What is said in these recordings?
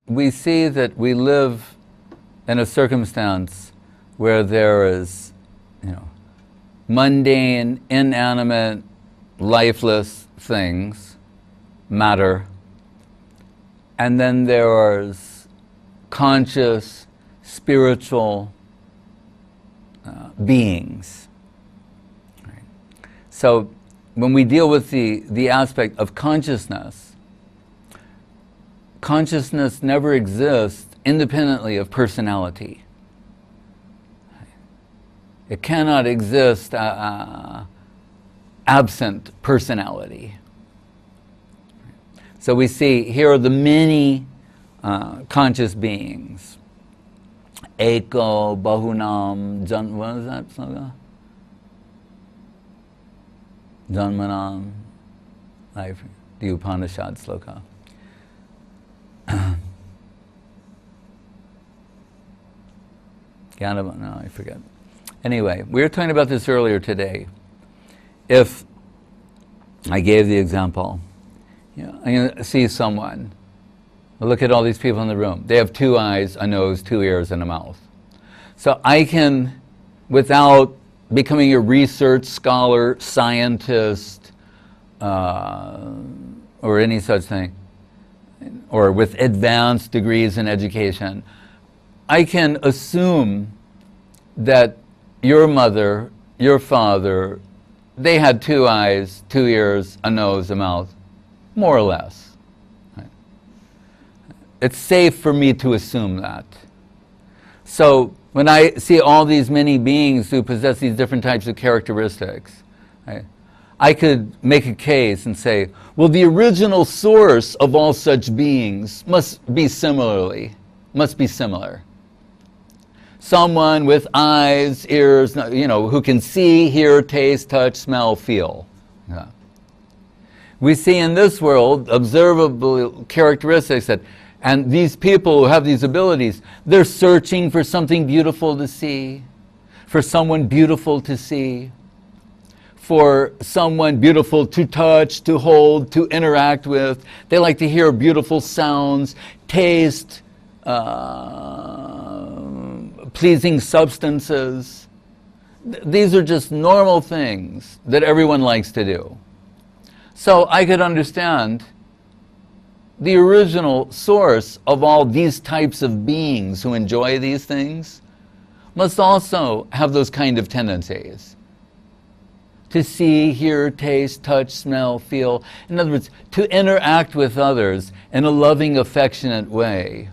we see that we live in a circumstance where there is, mundane, inanimate, lifeless things, matter, and then there's conscious, spiritual beings. Right. So when we deal with the aspect of consciousness, consciousness never exists independently of personality. It cannot exist absent personality. So we see here are the many conscious beings. Eko, Bahunam, what is that slogan? Janmanam, the Upanishad sloka. No, I forget. Anyway, we were talking about this earlier today. If I gave the example, I'm going to see someone. Look at all these people in the room. They have 2 eyes, a nose, 2 ears, and a mouth. So I can, without becoming a research scholar, scientist, or any such thing, or with advanced degrees in education, I can assume that your mother, your father, they had 2 eyes, 2 ears, a nose, a mouth, more or less. It's safe for me to assume that. So when I see all these many beings who possess these different types of characteristics, right, I could make a case and say, well, the original source of all such beings must be similar. Someone with eyes, ears, who can see, hear, taste, touch, smell, feel. Yeah. We see in this world observable characteristics that, and these people who have these abilities, they're searching for something beautiful to see, for someone beautiful to see, for someone beautiful to touch, to hold, to interact with. They like to hear beautiful sounds, taste pleasing substances. These are just normal things that everyone likes to do. So I could understand the original source of all these types of beings who enjoy these things must also have those kind of tendencies. To see, hear, taste, touch, smell, feel. In other words, to interact with others in a loving, affectionate way,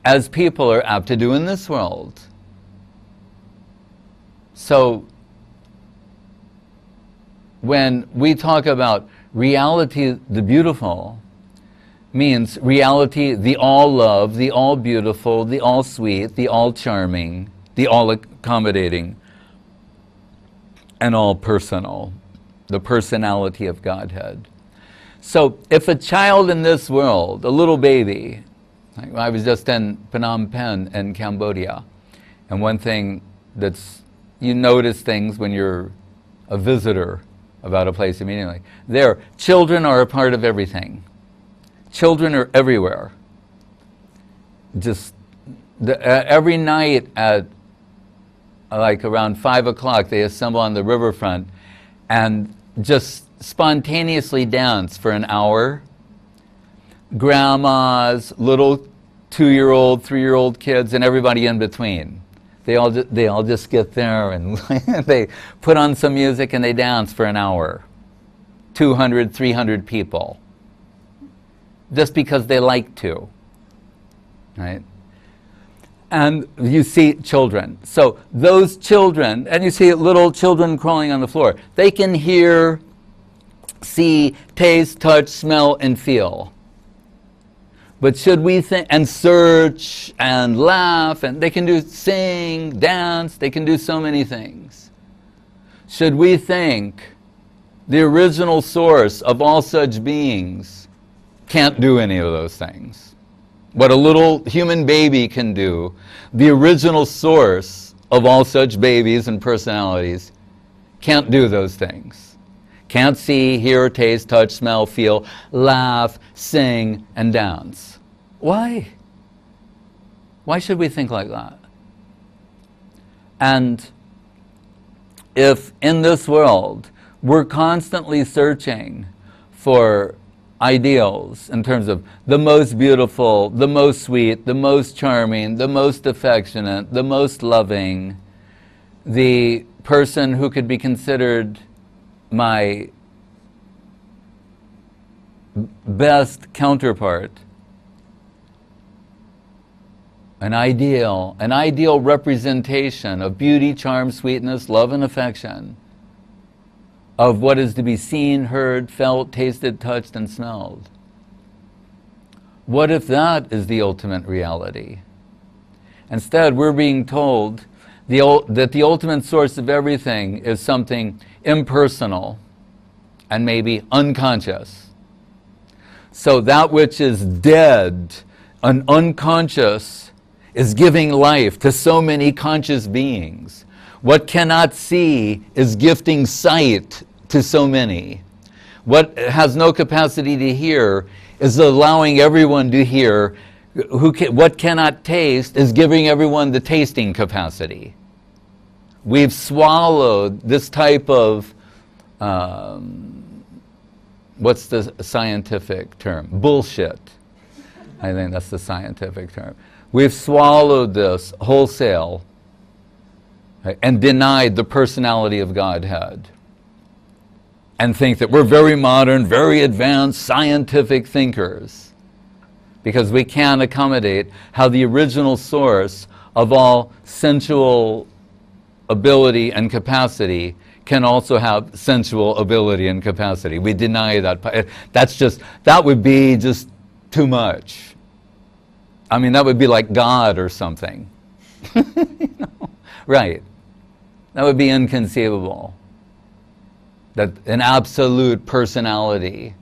as people are apt to do in this world. So, when we talk about reality, the beautiful, means reality, the all-love, the all-beautiful, the all-sweet, the all-charming, the all-accommodating, and all-personal, the personality of Godhead. So if a child in this world, a little baby, like I was just in Phnom Penh in Cambodia, and one thing that's, you notice things when you're a visitor about a place immediately. There, children are a part of everything. Children are everywhere. Just every night at like around 5 o'clock, they assemble on the riverfront and just spontaneously dance for an hour. Grandmas, little 2-year-old, 3-year-old kids, and everybody in between. They all just get there and they put on some music and they dance for an hour. 200, 300 people. Just because they like to, right? And you see children. So those children, and you see little children crawling on the floor, they can hear, see, taste, touch, smell, and feel. But should we think, and search, and laugh, and they can sing, dance, they can do so many things. Should we think the original source of all such beings can't do any of those things? What a little human baby can do, the original source of all such babies and personalities can't do those things. Can't see, hear, taste, touch, smell, feel, laugh, sing, and dance. Why? Why should we think like that? And if in this world we're constantly searching for ideals in terms of the most beautiful, the most sweet, the most charming, the most affectionate, the most loving, the person who could be considered my best counterpart, an ideal representation of beauty, charm, sweetness, love, and affection, of what is to be seen, heard, felt, tasted, touched, and smelled. What if that is the ultimate reality? Instead, we're being told that the ultimate source of everything is something impersonal and maybe unconscious. So that which is dead and unconscious is giving life to so many conscious beings. What cannot see is gifting sight to so many. What has no capacity to hear is allowing everyone to hear. What cannot taste is giving everyone the tasting capacity. We've swallowed this type of, what's the scientific term? Bullshit. I think that's the scientific term. We've swallowed this wholesale and denied the personality of Godhead, and think that we're very modern, very advanced, scientific thinkers, because we can't accommodate how the original source of all sensual ability and capacity can also have sensual ability and capacity. We deny that. That would be just too much. I mean, that would be like God or something. You know? Right. That would be inconceivable. That an absolute personality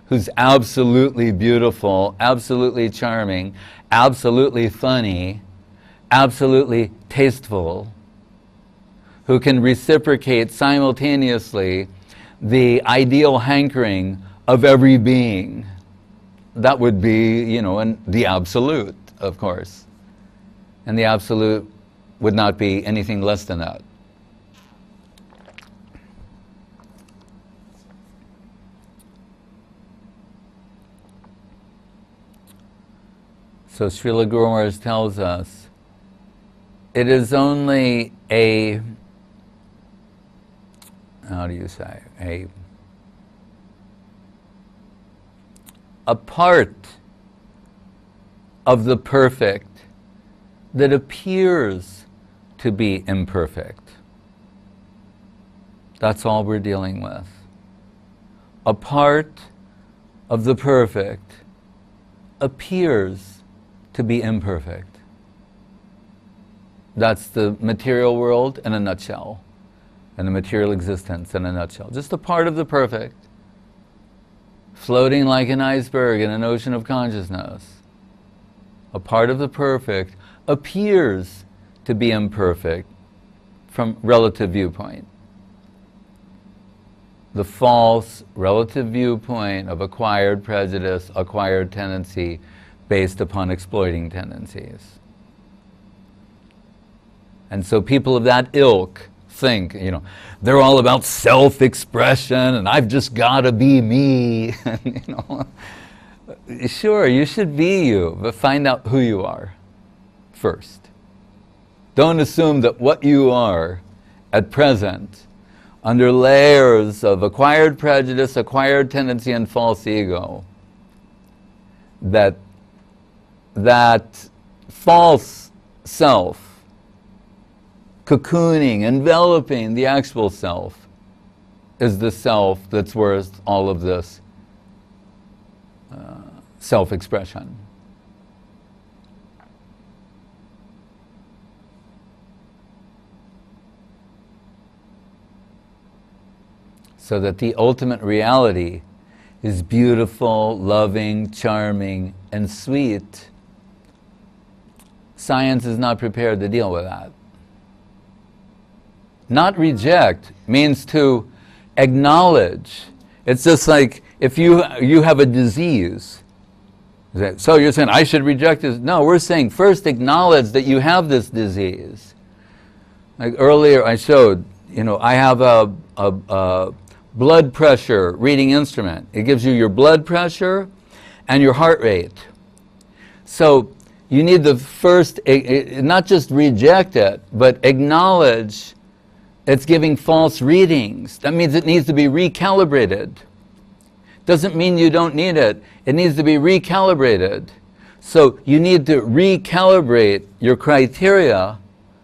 who's absolutely beautiful, absolutely charming, absolutely funny, absolutely tasteful, who can reciprocate simultaneously the ideal hankering of every being. That would be, you know, the absolute, of course. And the absolute would not be anything less than that. So Srila Guru Maharaj tells us, it is only a, how do you say, a part of the perfect that appears to be imperfect. That's all we're dealing with. A part of the perfect appears to be imperfect. That's the material world in a nutshell, and the material existence in a nutshell. Just a part of the perfect, floating like an iceberg in an ocean of consciousness. A part of the perfect appears to be imperfect from relative viewpoint. The false relative viewpoint of acquired prejudice, acquired tendency, based upon exploiting tendencies. And so people of that ilk think, you know, they're all about self-expression and I've just got to be me. You know, sure, you should be you, but find out who you are first. Don't assume that what you are at present, under layers of acquired prejudice, acquired tendency, and false ego, that false self, cocooning, enveloping the actual self, is the self that's worth all of this self-expression. So that the ultimate reality is beautiful, loving, charming, and sweet. Science is not prepared to deal with that. Not reject means to acknowledge. It's just like if you have a disease So you're saying I should reject this? No, we're saying first acknowledge that you have this disease. Like earlier I showed, I have a blood pressure reading instrument. It gives you your blood pressure and your heart rate. So you need to first, not just reject it, but acknowledge it's giving false readings. That means it needs to be recalibrated. Doesn't mean you don't need it. It needs to be recalibrated. So you need to recalibrate your criteria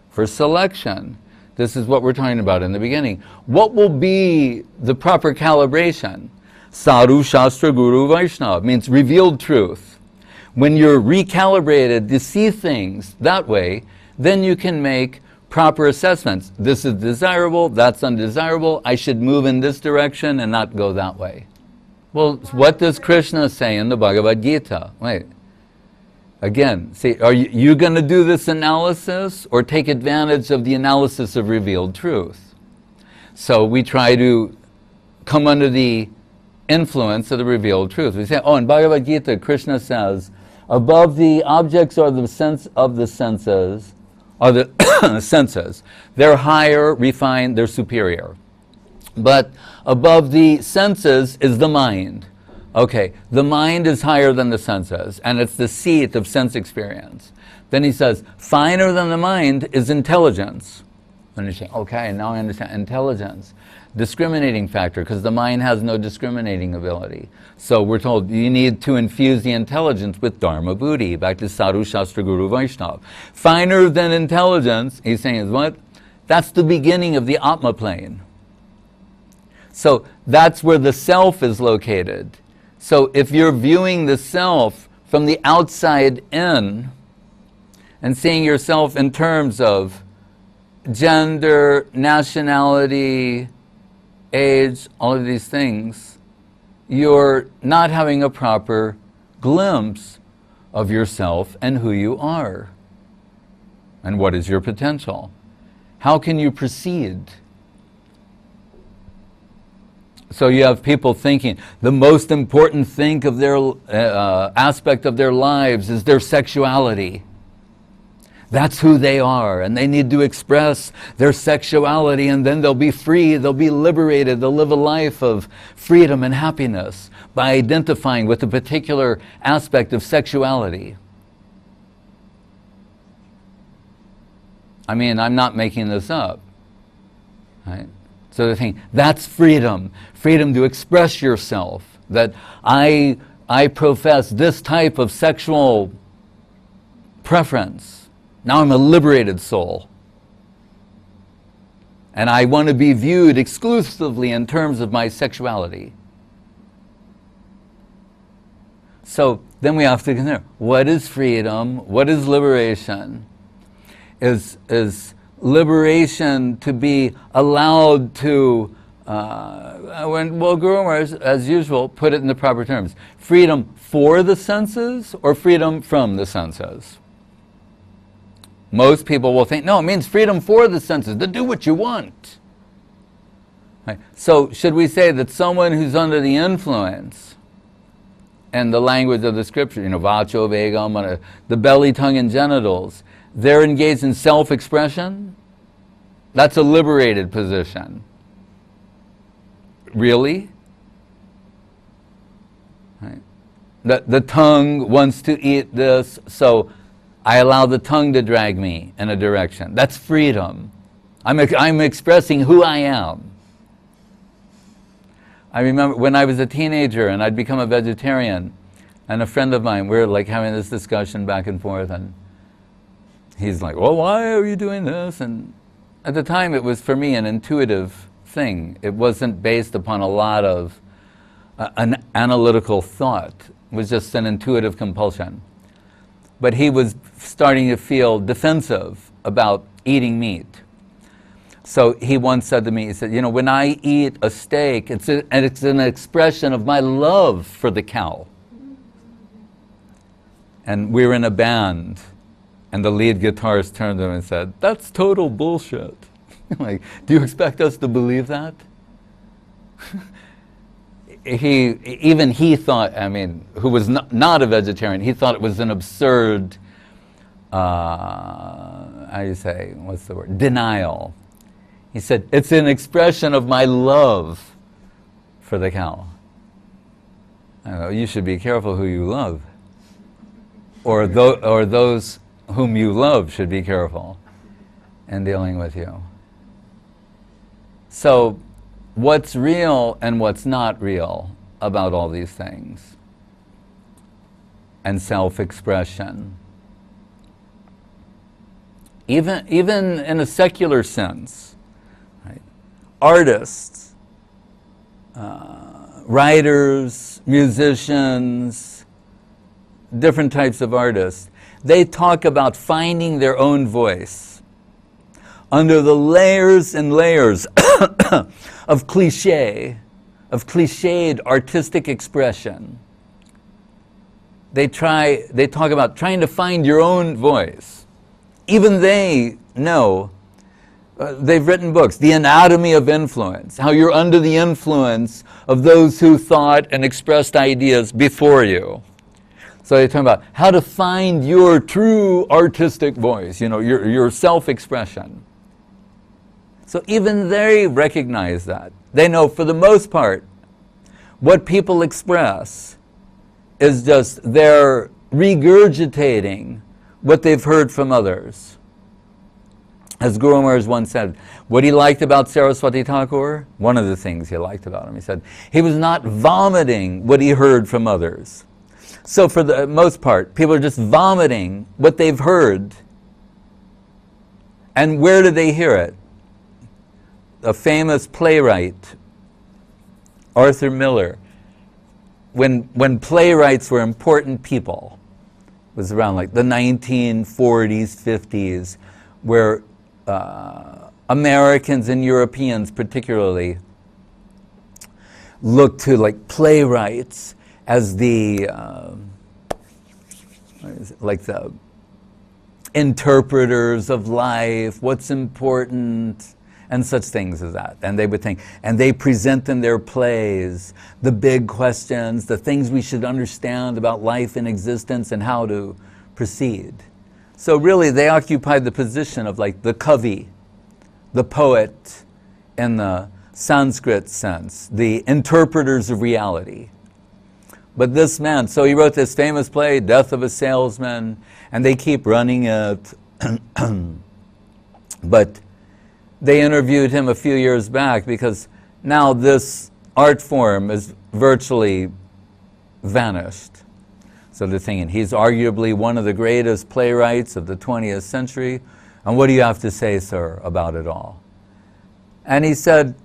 for selection. This is what we're talking about in the beginning. What will be the proper calibration? Sadhu, Shastra, Guru, Vaishnav means revealed truth. When you're recalibrated to see things that way, then you can make proper assessments. This is desirable, that's undesirable, I should move in this direction and not go that way. Well, what does Krishna say in the Bhagavad Gita? Wait. Again, see, are you going to do this analysis or take advantage of the analysis of revealed truth? So we try to come under the influence of the revealed truth. We say, in Bhagavad Gita, Krishna says, above the objects or the sense of the senses, are the senses. They're higher, refined, they're superior. But above the senses is the mind. Okay, the mind is higher than the senses, and it's the seat of sense experience. Then he says, finer than the mind is intelligence. And you say, okay, now I understand. Intelligence. Discriminating factor, because the mind has no discriminating ability. So we're told you need to infuse the intelligence with Dharma Buddhi, back to Sadhu, Shastra, Guru, Vaishnav. Finer than intelligence, he's saying, is what? That's the beginning of the Atma plane. So that's where the self is located. So if you're viewing the self from the outside in and seeing yourself in terms of gender, nationality, age, all of these things, you're not having a proper glimpse of yourself and who you are and what is your potential. How can you proceed? So you have people thinking the most important thing of their aspect of their lives is their sexuality. That's who they are, and they need to express their sexuality, and then they'll be free, they'll be liberated, they'll live a life of freedom and happiness by identifying with a particular aspect of sexuality. I mean, I'm not making this up, right? So they're thinking, that's freedom. Freedom to express yourself. That I profess this type of sexual preference. Now I'm a liberated soul. And I want to be viewed exclusively in terms of my sexuality. So then we have to consider, what is freedom? What is liberation? Is liberation to be allowed to, Guru Maharaj, as usual, put it in the proper terms. Freedom for the senses or freedom from the senses? Most people will think, no, it means freedom for the senses, to do what you want. Right? So should we say that someone who's under the influence, and the language of the scripture, vacho, vegam, the belly, tongue, and genitals, they're engaged in self-expression? That's a liberated position. Really? Right. The tongue wants to eat this, so I allow the tongue to drag me in a direction. That's freedom. I'm expressing who I am. I remember when I was a teenager and I'd become a vegetarian, and a friend of mine, we were like having this discussion back and forth, and he's like, well, why are you doing this? And at the time it was for me an intuitive thing. It wasn't based upon a lot of an analytical thought. It was just an intuitive compulsion. But he was starting to feel defensive about eating meat. So he once said to me, he said, when I eat a steak, it's an expression of my love for the cow. And we were in a band, and the lead guitarist turned to him and said, that's total bullshit. Like, do you expect us to believe that? even he thought, I mean, who was not a vegetarian, he thought it was an absurd, how do you say, what's the word, denial. He said, it's an expression of my love for the cow. I don't know, you should be careful who you love. Or those whom you love should be careful in dealing with you. So, what's real and what's not real about all these things? And self-expression. Even in a secular sense, right? Artists, writers, musicians, different types of artists, they talk about finding their own voice under the layers and layers of cliched artistic expression. They talk about trying to find your own voice. Even they know, they've written books, The Anatomy of Influence, how you're under the influence of those who thought and expressed ideas before you. So they talk about how to find your true artistic voice, you know, your self-expression. So even they recognize that. They know for the most part, what people express is just they're regurgitating what they've heard from others. As Guru Maharaj once said, what he liked about Saraswati Thakur, one of the things he liked about him, he said, he was not vomiting what he heard from others. So for the most part, people are just vomiting what they've heard. And where do they hear it? A famous playwright, Arthur Miller, when playwrights were important people, it was around like the 1940s, 50s, where Americans and Europeans particularly looked to like playwrights as the like the interpreters of life, what's important, and such things as that. And they would think, and they present in their plays the big questions, the things we should understand about life and existence and how to proceed. So really they occupied the position of like the kavi, the poet in the Sanskrit sense, the interpreters of reality. But this man, so he wrote this famous play, Death of a Salesman, and they keep running it. But they interviewed him a few years back because now this art form is virtually vanished. So they're thinking, he's arguably one of the greatest playwrights of the 20th century, and what do you have to say, sir, about it all? And he said,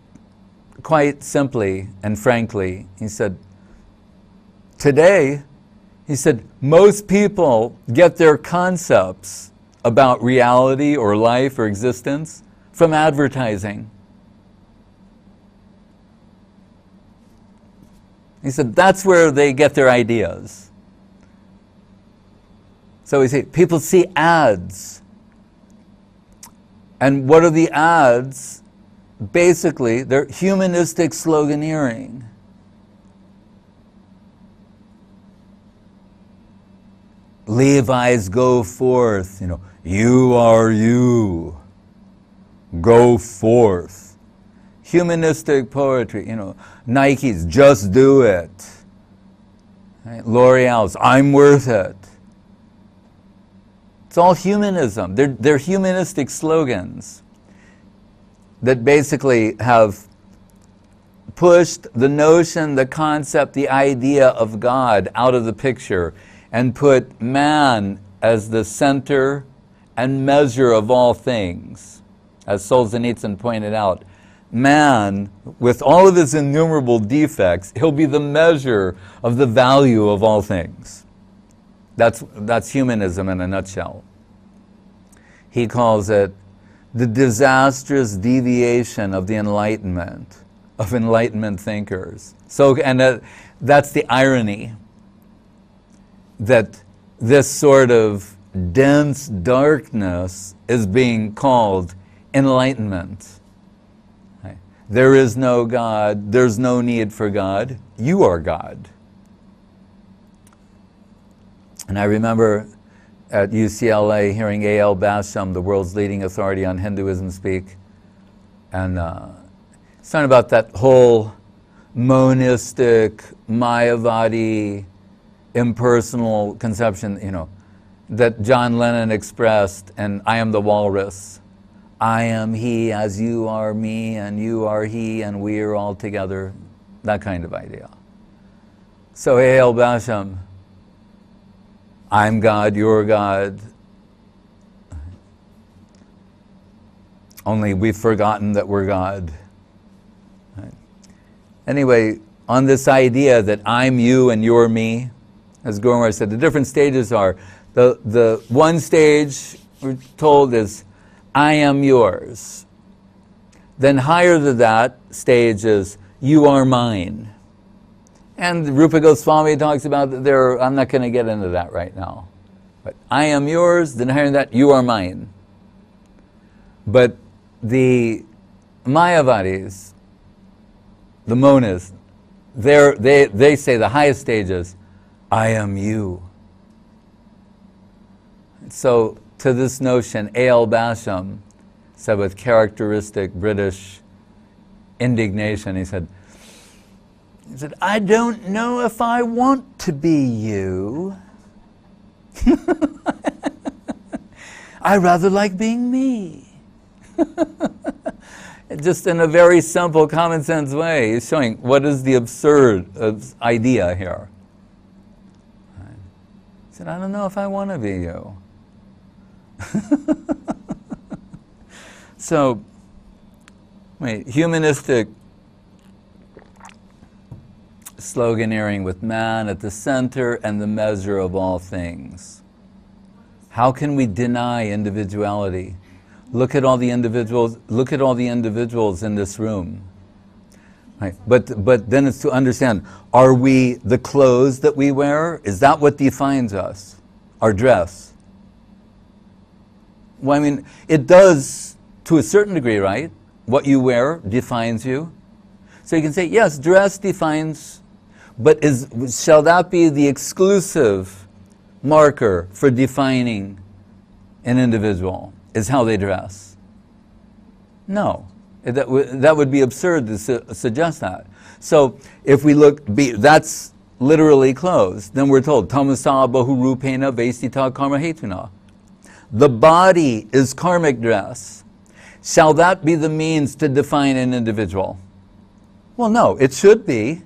quite simply and frankly, he said, today, he said, most people get their concepts about reality or life or existence from advertising. He said, that's where they get their ideas. So we see, people see ads. And what are the ads? Basically, they're humanistic sloganeering. Levi's go forth, you know, you are you, go forth. Humanistic poetry, you know, Nike's just do it. Right? L'Oreal's I'm worth it. It's all humanism. They're humanistic slogans that basically have pushed the notion, the concept, the idea of God out of the picture and put man as the center and measure of all things. As Solzhenitsyn pointed out, man, with all of his innumerable defects, he'll be the measure of the value of all things. That's humanism in a nutshell. He calls it the disastrous deviation of the Enlightenment, of Enlightenment thinkers. So, and that's the irony, that this sort of dense darkness is being called enlightenment. There is no God, there's no need for God. you are God. And I remember at UCLA hearing A.L. Basham, the world's leading authority on Hinduism, speak. And it's talking about that whole monistic, Mayavadi, impersonal conception, that John Lennon expressed, and I am the walrus. I am he as you are me, and you are he, and we are all together. That kind of idea. So A.L. Basham, I'm God, you're God. Only we've forgotten that we're God. Right. Anyway, on this idea that I'm you and you're me, as Gurumar said, the different stages are, the one stage we're told is, I am yours. Then higher than that stage is, you are mine. And Rupa Goswami talks about that there, I'm not going to get into that right now. But I am yours, then higher than that, you are mine. But the Mayavadis, the monists, they say the highest stage is, I am you. So to this notion, A.L. Basham said with characteristic British indignation, he said, I don't know if I want to be you. I rather like being me. Just in a very simple, common sense way, he's showing what is the absurd idea here. He said, I don't know if I want to be you. So, humanistic sloganeering with man at the center and the measure of all things. How can we deny individuality? Look at all the individuals. Look at all the individuals in this room. Right? But then it's to understand: are we the clothes that we wear? Is that what defines us? Our dress. Well, I mean, it does to a certain degree, right? What you wear defines you. So you can say, yes, dress defines. But shall that be the exclusive marker for defining an individual? Is how they dress? No. That would be absurd to suggest that. So if we look, that's literally clothes. Then we're told, tamasa bahurupena vesita karma hetuna. The body is karmic dress. Shall that be the means to define an individual? Well, no, it should be.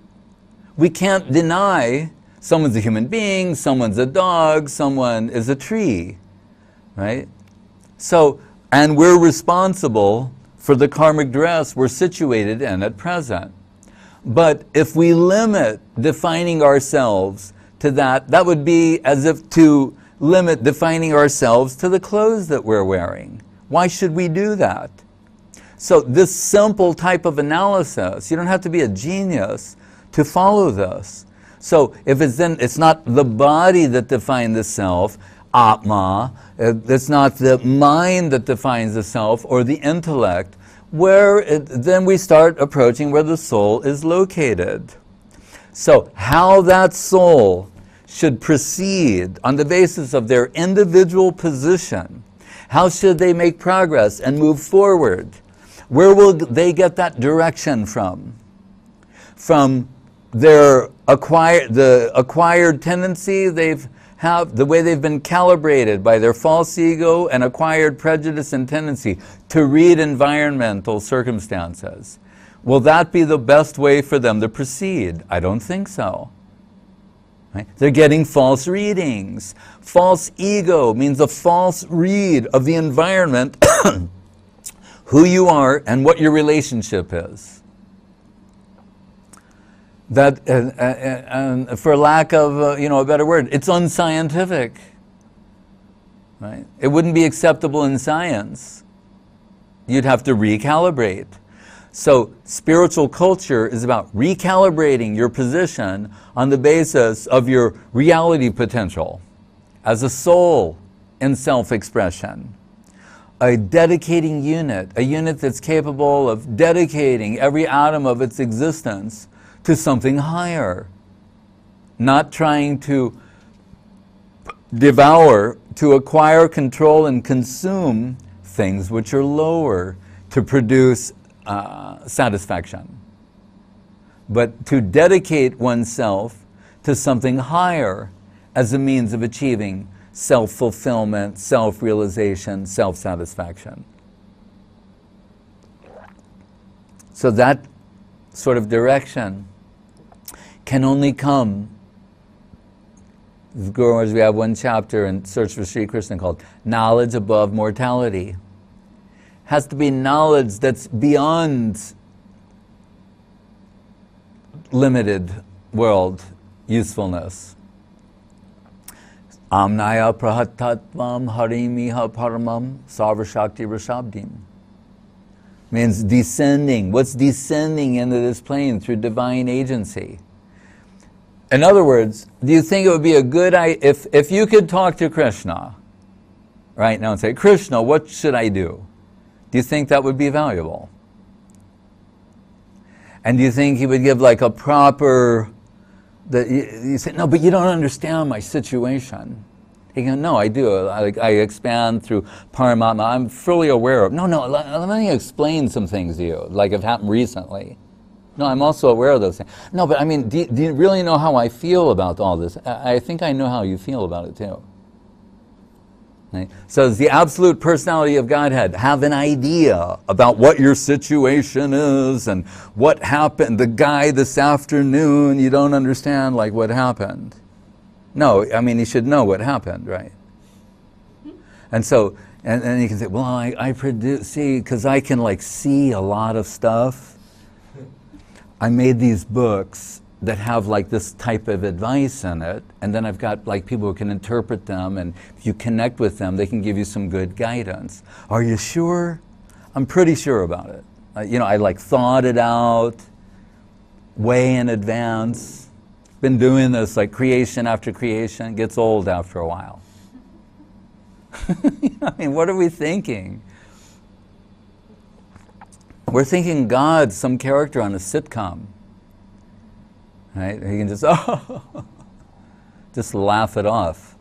We can't deny someone's a human being, someone's a dog, someone is a tree, right? So, and we're responsible for the karmic dress we're situated in at present. But if we limit defining ourselves to that, that would be as if to limit defining ourselves to the clothes that we're wearing. Why should we do that? So this simple type of analysis, you don't have to be a genius to follow this. So if it's not the body that defines the self, Atma, it's not the mind that defines the self or the intellect, then we start approaching where the soul is located. So how that soul should proceed on the basis of their individual position, how should they make progress and move forward? Where will they get that direction from? From their acquired tendency the way they've been calibrated by their false ego and acquired prejudice and tendency to read environmental circumstances. Will that be the best way for them to proceed? I don't think so. Right? They're getting false readings. False ego means a false read of the environment, who you are and what your relationship is. That, for lack of a better word, it's unscientific. Right? It wouldn't be acceptable in science. You'd have to recalibrate. So spiritual culture is about recalibrating your position on the basis of your reality potential as a soul in self-expression. A dedicating unit, a unit that's capable of dedicating every atom of its existence to something higher. Not trying to devour, to acquire, control, and consume things which are lower to produce satisfaction. But to dedicate oneself to something higher as a means of achieving self-fulfillment, self-realization, self-satisfaction. So that sort of direction can only come. Gurus, we have one chapter in Search for Sri Krishna called Knowledge Above Mortality. Has to be knowledge that's beyond limited world usefulness. Amnaya prahatatvam harimiha paramam sarvashakti rashabdim. Means descending. What's descending into this plane through divine agency? In other words, do you think it would be a good idea if you could talk to Krishna right now and say, Krishna, what should I do? Do you think that would be valuable? And do you think he would give like a proper, you say, no, but you don't understand my situation. He goes, no, I do. I expand through Paramatma. I'm fully aware of, no, let me explain some things to you, like have happened recently. No, I'm also aware of those things. No, but I mean, do you really know how I feel about all this? I think I know how you feel about it too. Right? So does the absolute personality of Godhead have an idea about what your situation is and what happened? The guy this afternoon, you don't understand like what happened. No, I mean, he should know what happened, right? And so, and you can say, well, I see, because I can like see a lot of stuff. I made these books that have like this type of advice in it, and then I've got like people who can interpret them, and if you connect with them, they can give you some good guidance. Are you sure? I'm pretty sure about it. I like thought it out way in advance. Been doing this like creation after creation. It gets old after a while. I mean, what are we thinking? We're thinking God's some character on a sitcom. Right? He can just, just laugh it off.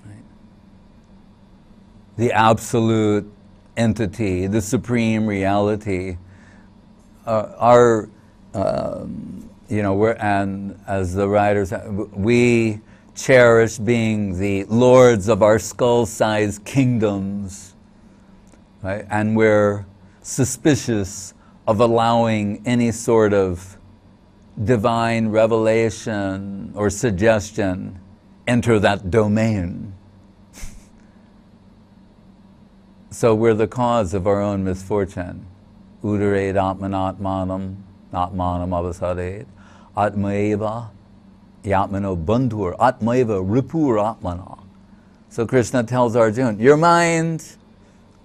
Right? The absolute entity, the supreme reality, and as the writers, we cherish being the lords of our skull-sized kingdoms, right? And we're suspicious of allowing any sort of divine revelation or suggestion enter that domain. So we're the cause of our own misfortune. Udared atmanatmanam, atmanam avasadet, atmaeva yatmano bandhur, atmaeva ripur atmana. So Krishna tells Arjuna, your mind,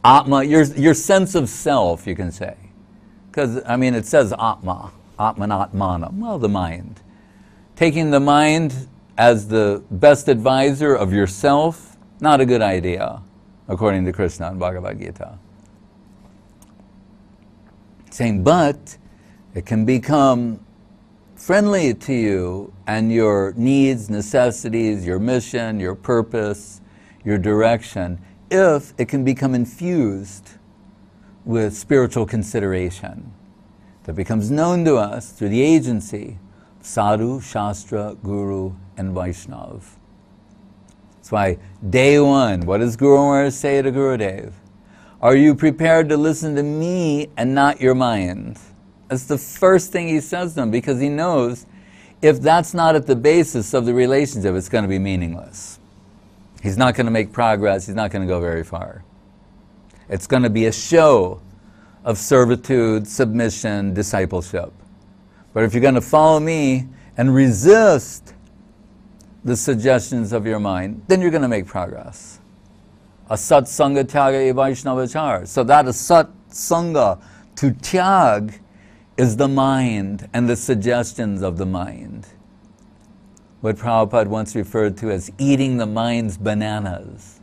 Atma, your sense of self, you can say. Because, I mean, it says Atma, Atmanatmanam, well, the mind. Taking the mind as the best advisor of yourself, not a good idea, according to Krishna in Bhagavad Gita. Saying, but it can become friendly to you and your needs, necessities, your mission, your purpose, your direction, if it can become infused with spiritual consideration that becomes known to us through the agency of Sadhu, Shastra, Guru, and Vaishnav. That's why day one, what does Guru Maharaj say to Gurudev? Are you prepared to listen to me and not your mind? That's the first thing he says to them, because he knows if that's not at the basis of the relationship, it's going to be meaningless. He's not going to make progress, he's not going to go very far. It's going to be a show of servitude, submission, discipleship. But if you're going to follow me and resist the suggestions of your mind, then you're going to make progress. Asat sangha tyaga vaishnavachar. So that asat sangha, to tyag, is the mind and the suggestions of the mind. What Prabhupada once referred to as eating the mind's bananas.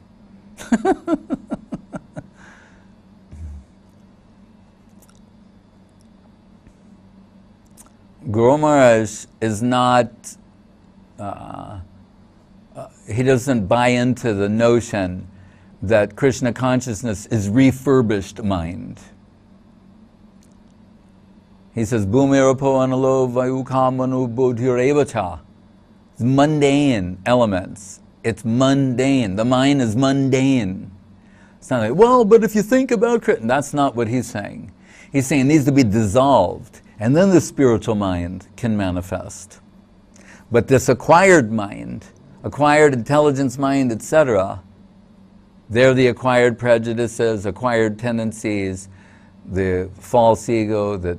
Guru Maharaj is not, he doesn't buy into the notion that Krishna consciousness is refurbished mind. He says, Bhumirapo analo vayukamanu bodhirevacha. It's mundane elements. It's mundane. The mind is mundane. It's not like, well, but if you think about Krishna, that's not what he's saying. He's saying it needs to be dissolved, and then the spiritual mind can manifest. But this acquired mind, acquired intelligence mind, etc., they're the acquired prejudices, acquired tendencies, the false ego that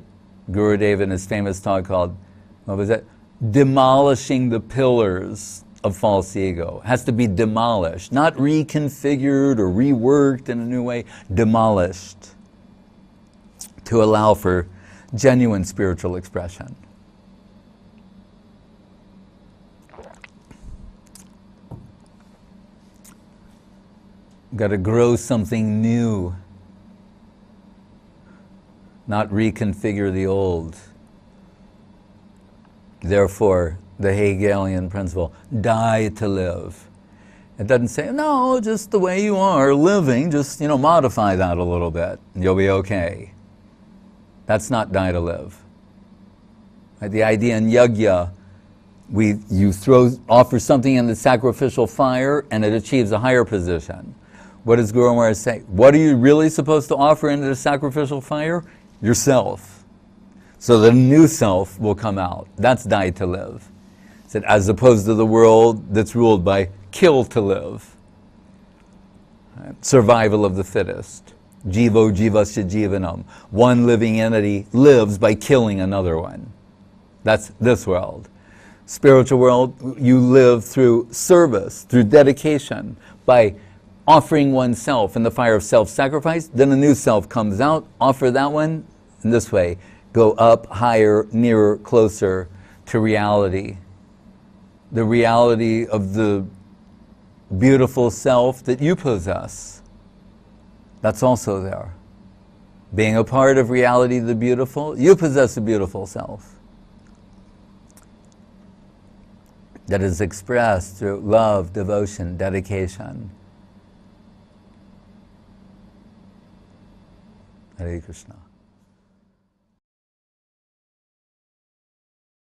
Gurudev in his famous talk called, what was it? Demolishing the pillars of false ego. It has to be demolished, not reconfigured or reworked in a new way, demolished to allow for genuine spiritual expression. Got to grow something new, not reconfigure the old. Therefore, the Hegelian principle, die to live. It doesn't say, no, just the way you are living, just, modify that a little bit, and you'll be okay. That's not die to live. Right? The idea in yajna, you offer something in the sacrificial fire, and it achieves a higher position. What does Guru Maharaj say? What are you really supposed to offer into the sacrificial fire? Yourself. So the new self will come out. That's die to live. He said, as opposed to the world that's ruled by kill to live. Right? Survival of the fittest. Jivo jivasya jivanam. One living entity lives by killing another one. That's this world. Spiritual world, you live through service, through dedication, by offering oneself in the fire of self-sacrifice. Then a new self comes out, offer that one, and this way, go up, higher, nearer, closer to reality. The reality of the beautiful self that you possess. That's also there. Being a part of reality, the beautiful, you possess a beautiful self that is expressed through love, devotion, dedication. Hare Krishna.